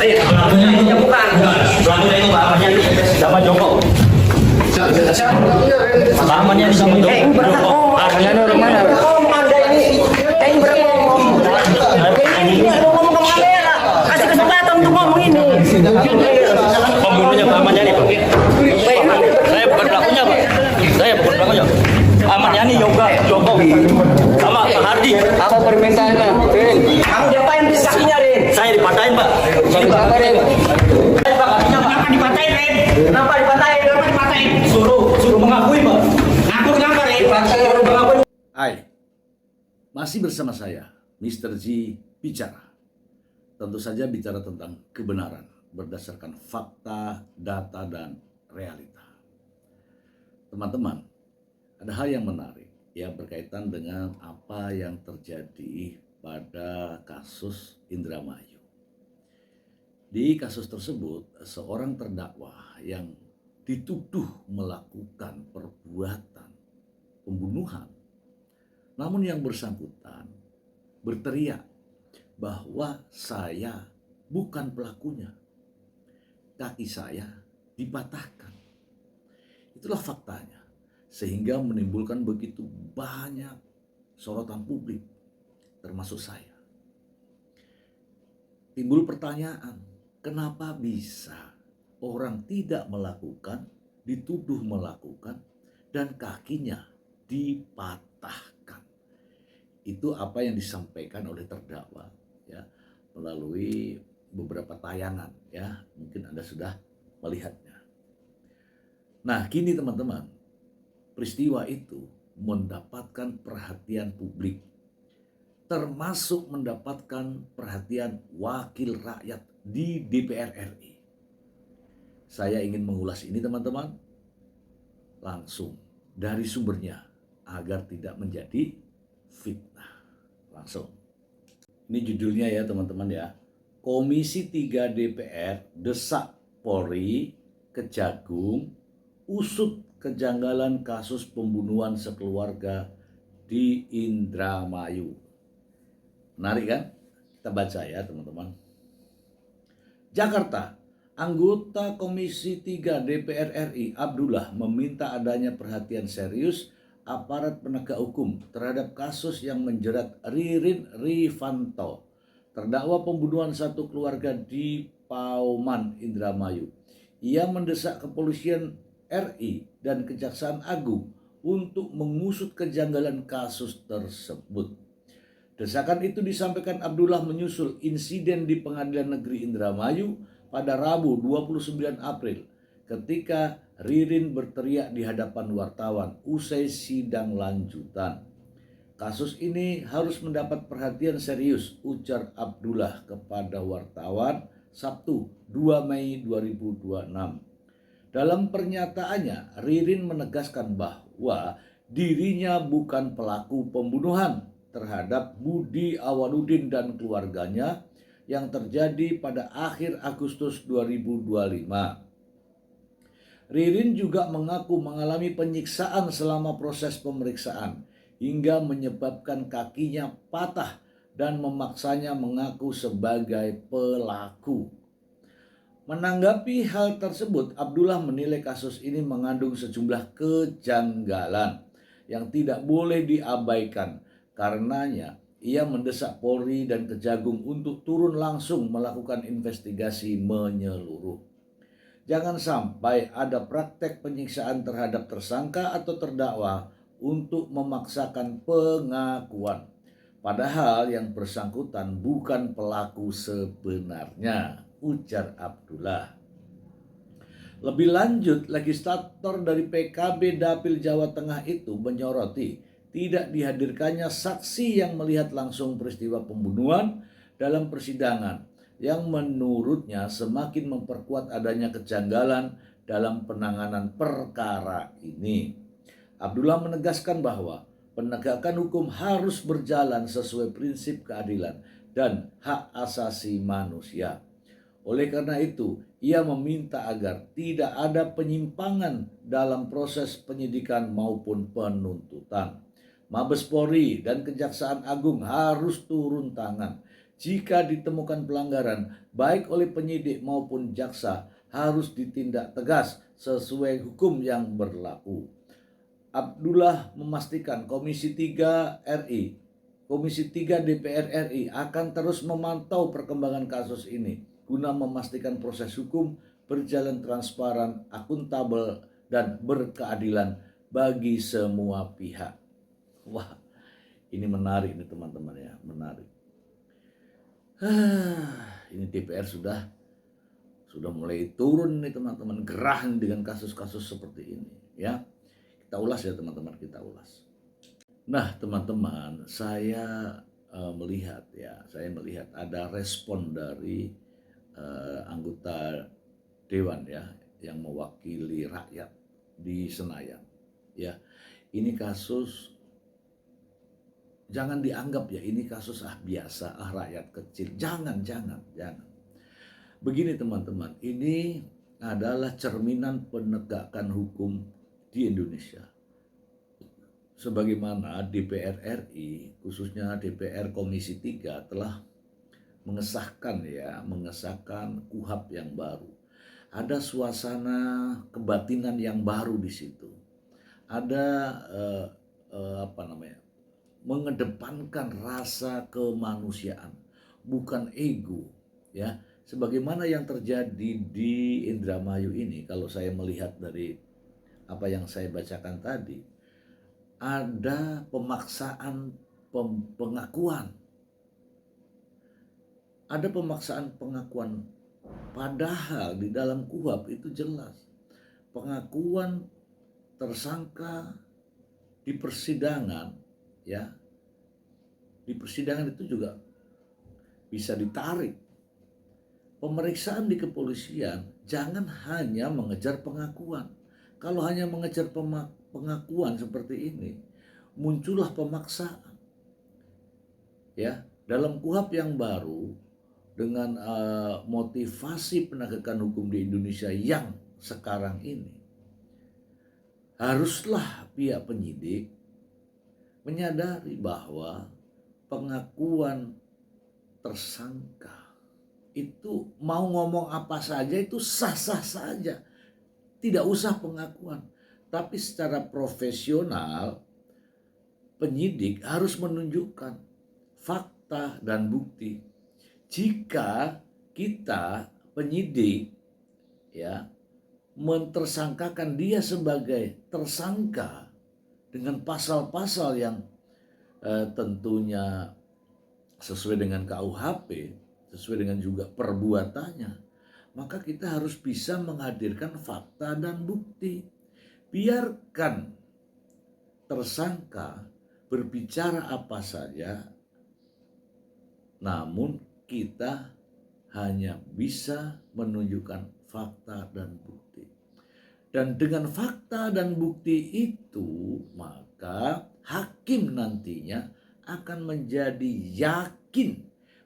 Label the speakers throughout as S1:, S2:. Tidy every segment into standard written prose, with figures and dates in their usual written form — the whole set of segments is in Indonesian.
S1: Iya, pelakunya itu bukan. Pelakunya itu Pak Ahmad Yani sama Joko. Pak Ahmad Yani sama Joko. Ahmad Yani orang mana? Anda ini. Yang berbohong. Ini ngomong ke kamera. Kasih kesempatan untuk ngomong ini. Pembunuhnya Pak Ahmad Yani, Pak. Saya bukan pelakunya, Pak. Saya bukan pelakunya. Ahmad Yani Yoga Joko sama Pak Hardi.
S2: Apa permintaannya, Rin?
S1: Kamu diapain bis kakinya, Rin? Saya dipatahin, Pak.
S2: Kenapa, Rin?
S1: Pak, kakinya, Pak. Kenapa dipatahin, Rin? Kenapa dipatahin? Kenapa dipatahin? Suruh mengakui, Pak. Ngaku kenapa, Rin? Suruh mengakui.
S3: Hai, masih bersama saya, Mr. Z Bicara. Tentu saja bicara tentang kebenaran berdasarkan fakta, data, dan realita. Teman-teman, ada hal yang menarik yang berkaitan dengan apa yang terjadi pada kasus Indramayu. Di kasus tersebut, seorang terdakwa yang dituduh melakukan perbuatan pembunuhan, namun yang bersangkutan berteriak bahwa saya bukan pelakunya, kaki saya dipatahkan. Itulah faktanya, sehingga menimbulkan begitu banyak sorotan publik, termasuk saya. Timbul pertanyaan, kenapa bisa orang tidak melakukan, dituduh melakukan, dan kakinya dipatahkan? Itu apa yang disampaikan oleh terdakwa, ya, melalui beberapa tayangan, ya, mungkin Anda sudah melihatnya. Nah, kini teman-teman, peristiwa itu mendapatkan perhatian publik, termasuk mendapatkan perhatian wakil rakyat di DPR RI. Saya ingin mengulas ini teman-teman langsung dari sumbernya agar tidak menjadi fitnah. Langsung. Ini judulnya ya teman-teman ya. Komisi 3 DPR desak Polri, Kejagung, usut kejanggalan kasus pembunuhan sekeluarga di Indramayu. Menarik kan? Kita baca ya teman-teman. Jakarta, anggota Komisi 3 DPR RI Abdullah meminta adanya perhatian serius aparat penegak hukum terhadap kasus yang menjerat Ririn Rifanto, terdakwa pembunuhan satu keluarga di Pauman, Indramayu. Ia mendesak kepolisian RI dan Kejaksaan Agung untuk mengusut kejanggalan kasus tersebut. Desakan itu disampaikan Abdullah menyusul insiden di Pengadilan Negeri Indramayu pada Rabu 29 April ketika Ririn berteriak di hadapan wartawan usai sidang lanjutan. Kasus ini harus mendapat perhatian serius, ujar Abdullah kepada wartawan Sabtu 2 Mei 2026. Dalam pernyataannya, Ririn menegaskan bahwa dirinya bukan pelaku pembunuhan terhadap Budi Awaludin dan keluarganya yang terjadi pada akhir Agustus 2025. Ririn juga mengaku mengalami penyiksaan selama proses pemeriksaan hingga menyebabkan kakinya patah dan memaksanya mengaku sebagai pelaku. Menanggapi hal tersebut, Abdullah menilai kasus ini mengandung sejumlah kejanggalan yang tidak boleh diabaikan. Karenanya, ia mendesak Polri dan Kejagung untuk turun langsung melakukan investigasi menyeluruh. Jangan sampai ada praktek penyiksaan terhadap tersangka atau terdakwa untuk memaksakan pengakuan. Padahal yang bersangkutan bukan pelaku sebenarnya, ujar Abdullah. Lebih lanjut, legislator dari PKB Dapil Jawa Tengah itu menyoroti tidak dihadirkannya saksi yang melihat langsung peristiwa pembunuhan dalam persidangan, yang menurutnya semakin memperkuat adanya kejanggalan dalam penanganan perkara ini. Abdullah menegaskan bahwa penegakan hukum harus berjalan sesuai prinsip keadilan dan hak asasi manusia. Oleh karena itu, ia meminta agar tidak ada penyimpangan dalam proses penyidikan maupun penuntutan. Mabes Polri dan Kejaksaan Agung harus turun tangan. Jika ditemukan pelanggaran, baik oleh penyidik maupun jaksa, harus ditindak tegas sesuai hukum yang berlaku. Abdullah memastikan Komisi 3 RI, Komisi 3 DPR RI akan terus memantau perkembangan kasus ini guna memastikan proses hukum berjalan transparan, akuntabel, dan berkeadilan bagi semua pihak. Wah, ini menarik nih teman-teman ya, menarik. Ini DPR sudah mulai turun nih teman-teman, gerah dengan kasus-kasus seperti ini ya. Kita ulas ya teman-teman, kita ulas. Nah teman-teman, saya melihat ada respon dari anggota dewan ya yang mewakili rakyat di Senayan ya. Ini kasus, jangan dianggap ya ini kasus biasa, rakyat kecil. Jangan. Begini teman-teman, ini adalah cerminan penegakan hukum di Indonesia. Sebagaimana DPR RI, khususnya DPR Komisi 3 telah mengesahkan KUHP yang baru. Ada suasana kebatinan yang baru di situ. Ada mengedepankan rasa kemanusiaan, bukan ego ya. Sebagaimana yang terjadi di Indramayu ini, kalau saya melihat dari apa yang saya bacakan tadi, ada pemaksaan pengakuan. Ada pemaksaan pengakuan, padahal di dalam KUHP itu jelas pengakuan tersangka di persidangan ya. Di persidangan itu juga bisa ditarik. Pemeriksaan di kepolisian jangan hanya mengejar pengakuan. Kalau hanya mengejar pengakuan seperti ini, muncullah pemaksaan. Ya, dalam KUHP yang baru dengan motivasi penegakan hukum di Indonesia yang sekarang ini, haruslah pihak penyidik menyadari bahwa pengakuan tersangka itu mau ngomong apa saja itu sah-sah saja. Tidak usah pengakuan. Tapi secara profesional penyidik harus menunjukkan fakta dan bukti. Jika kita penyidik ya mentersangkakan dia sebagai tersangka dengan pasal-pasal yang tentunya sesuai dengan KUHP, sesuai dengan juga perbuatannya, maka kita harus bisa menghadirkan fakta dan bukti. Biarkan tersangka berbicara apa saja, namun kita hanya bisa menunjukkan fakta dan bukti. Dan dengan fakta dan bukti itu, maka hakim nantinya akan menjadi yakin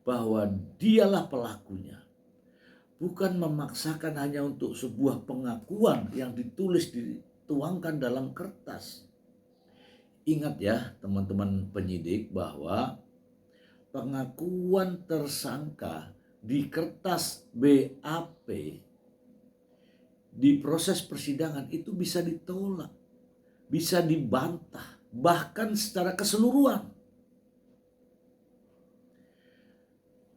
S3: bahwa dialah pelakunya. Bukan memaksakan hanya untuk sebuah pengakuan yang dituangkan dalam kertas. Ingat ya teman-teman penyidik bahwa pengakuan tersangka di kertas BAP di proses persidangan itu bisa ditolak, bisa dibantah, bahkan secara keseluruhan.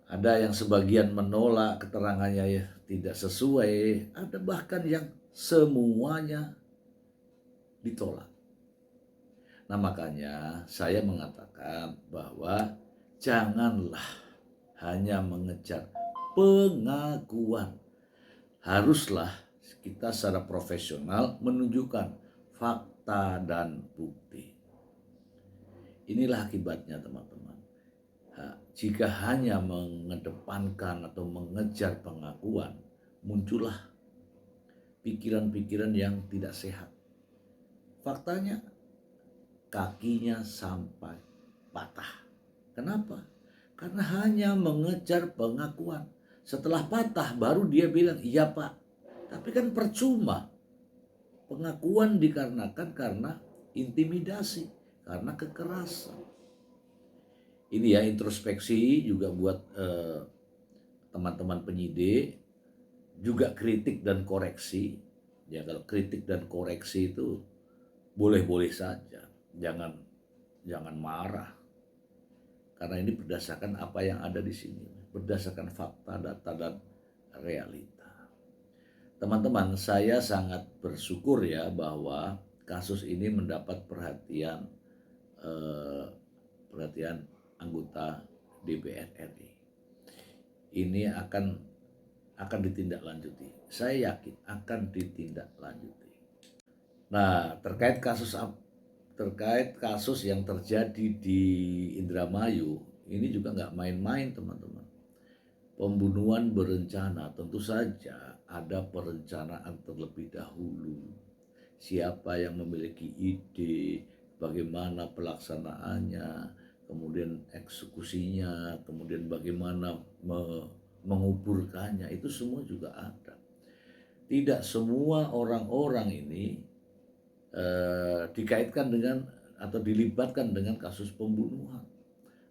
S3: Ada yang sebagian menolak keterangannya ya tidak sesuai, ada bahkan yang semuanya ditolak. Nah makanya saya mengatakan bahwa janganlah hanya mengejar pengakuan. Haruslah kita secara profesional menunjukkan fakta dan bukti. Inilah akibatnya teman-teman. Jika hanya mengedepankan atau mengejar pengakuan, muncullah pikiran-pikiran yang tidak sehat. Faktanya, kakinya sampai patah. Kenapa? Karena hanya mengejar pengakuan. Setelah patah baru dia bilang, iya Pak. Tapi kan percuma. Pengakuan dikarenakan karena intimidasi, karena kekerasan. ini ya introspeksi juga buat teman-teman penyidik, juga kritik dan koreksi. Ya kalau kritik dan koreksi itu boleh-boleh saja, jangan marah. Karena ini berdasarkan apa yang ada di sini, berdasarkan fakta, data, dan realita. Teman-teman, saya sangat bersyukur ya bahwa kasus ini mendapat perhatian anggota DPR RI. Ini akan ditindaklanjuti. Saya yakin akan ditindaklanjuti. Nah, terkait kasus yang terjadi di Indramayu, ini juga nggak main-main teman-teman. Pembunuhan berencana, tentu saja ada perencanaan terlebih dahulu. Siapa yang memiliki ide, bagaimana pelaksanaannya, kemudian eksekusinya, kemudian bagaimana menguburkannya, itu semua juga ada. Tidak semua orang-orang ini dikaitkan dengan atau dilibatkan dengan kasus pembunuhan.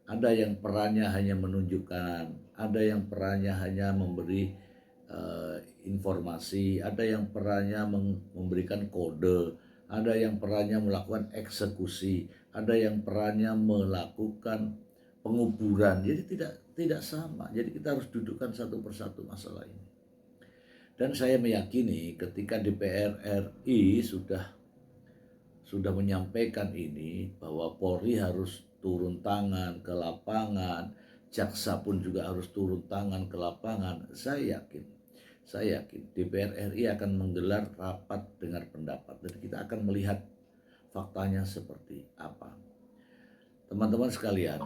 S3: Ada yang perannya hanya menunjukkan, ada yang perannya hanya memberi informasi, ada yang perannya memberikan kode, ada yang perannya melakukan eksekusi, ada yang perannya melakukan penguburan. Jadi tidak sama. Jadi kita harus dudukkan satu persatu masalah ini. Dan saya meyakini ketika DPR RI sudah menyampaikan ini bahwa Polri harus turun tangan ke lapangan, jaksa pun juga harus turun tangan ke lapangan. Saya yakin DPR RI akan menggelar rapat dengar pendapat dan kita akan melihat faktanya seperti apa. Teman-teman sekalian,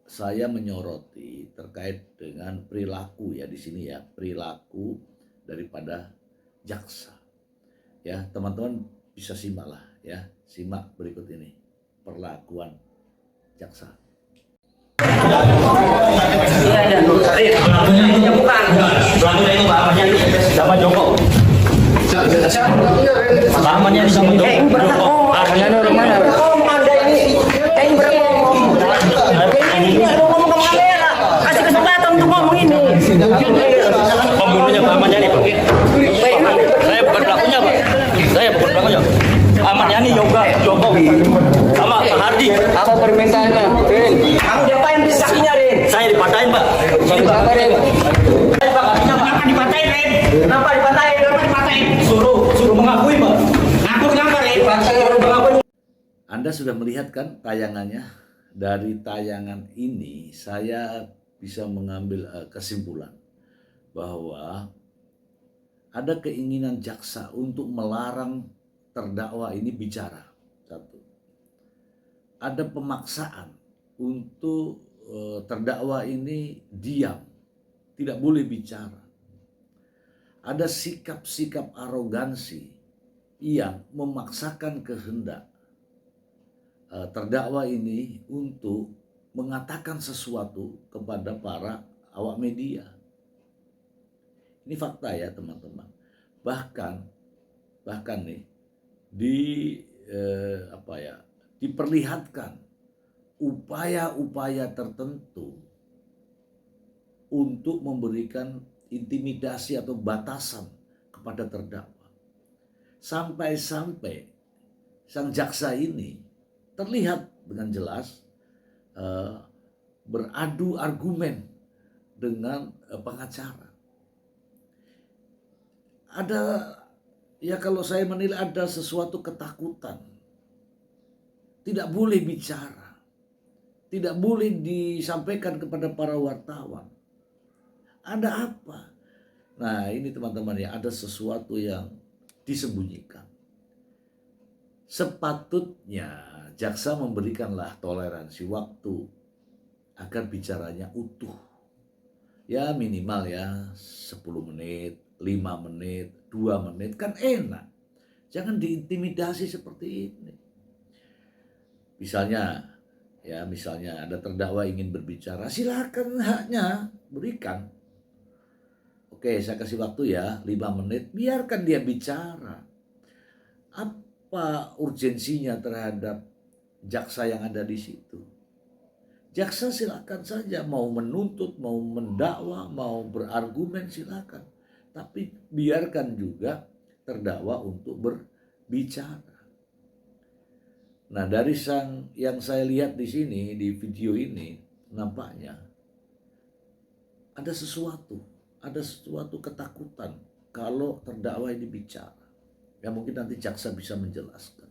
S3: saya menyoroti terkait dengan perilaku ya di sini ya, perilaku daripada jaksa. Ya, teman-teman bisa simaklah ya, simak berikut ini perlakuan jaksa.
S1: Iya, pelakunya bukan. Pelakunya itu Pak Ahmad sama Joko. Pak Ahmad Yani sama Joko.
S2: Nganu orang mana?
S1: Ini ngomong ke kamera. Kasih kesempatan untuk ngomong ini.
S4: Pembunuhnya Pak Ahmad Yani, Pak. Saya bukan pelakunya, Pak. Saya bukan pelakunya. Ahmad Yani Yoga Jokowi sama Pak Hardi.
S2: Apa permintaannya? Rin.
S1: Kamu diapain kakinya, Rin?
S4: Saya dipatahin, Pak.
S2: Kenapa, Rin?
S4: Pak, kakinya, Pak.
S1: Kenapa dipatahin, Rin? Kenapa dipatahin?
S4: Suruh mengakui, Pak.
S1: Ngaku kenapa, Rin?
S3: Anda sudah melihat kan tayangannya? Dari tayangan ini saya bisa mengambil kesimpulan bahwa ada keinginan jaksa untuk melarang terdakwa ini bicara. Satu. Ada pemaksaan untuk terdakwa ini diam, tidak boleh bicara. Ada sikap-sikap arogansi yang memaksakan kehendak terdakwa ini untuk mengatakan sesuatu kepada para awak media. Ini fakta ya teman-teman. Bahkan nih diperlihatkan upaya-upaya tertentu untuk memberikan intimidasi atau batasan kepada terdakwa. Sampai-sampai sang jaksa ini terlihat dengan jelas beradu argumen dengan pengacara. Ada ya kalau saya menilai ada sesuatu ketakutan. Tidak boleh bicara. Tidak boleh disampaikan kepada para wartawan. Ada apa? Nah, ini teman-teman ya, ada sesuatu yang disembunyikan. Sepatutnya jaksa memberikanlah toleransi waktu agar bicaranya utuh. Ya minimal ya 10 menit, 5 menit, 2 menit kan enak. Jangan diintimidasi seperti ini. Misalnya ada terdakwa ingin berbicara, silakan haknya, berikan. Oke, saya kasih waktu ya 5 menit, biarkan dia bicara. Apa urgensinya terhadap jaksa yang ada di situ? Jaksa silakan saja mau menuntut, mau mendakwa, mau berargumen silakan. Tapi biarkan juga terdakwa untuk berbicara. Nah, dari yang saya lihat di sini, di video ini, nampaknya ada sesuatu ketakutan kalau terdakwa ini bicara. Ya mungkin nanti jaksa bisa menjelaskan.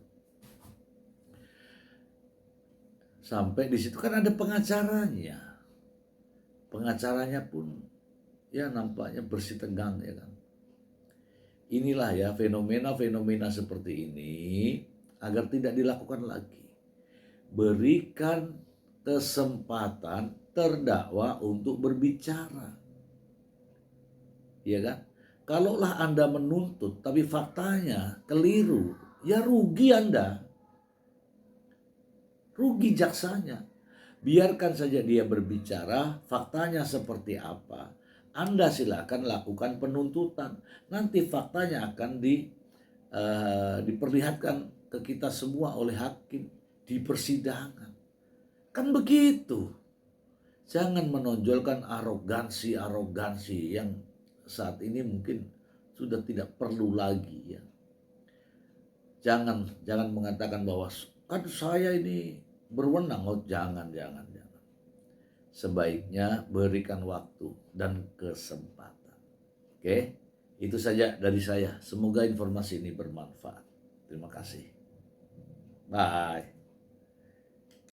S3: Sampai di situ kan ada pengacaranya. Pengacaranya pun ya nampaknya bersih tegang ya kan. Inilah ya fenomena-fenomena seperti ini agar tidak dilakukan lagi. Berikan kesempatan terdakwa untuk berbicara. Ya kan? Kalaulah Anda menuntut tapi faktanya keliru, ya rugi Anda. Rugi jaksanya. Biarkan saja dia berbicara, faktanya seperti apa. Anda silakan lakukan penuntutan. Nanti faktanya akan diperlihatkan ke kita semua oleh hakim di persidangan. Kan begitu. Jangan menonjolkan arogansi yang saat ini mungkin sudah tidak perlu lagi ya. Jangan mengatakan bahwa kan saya ini berwenang. Oh, jangan. Sebaiknya berikan waktu dan kesempatan. Oke, itu saja dari saya. Semoga informasi ini bermanfaat. Terima kasih. Bye.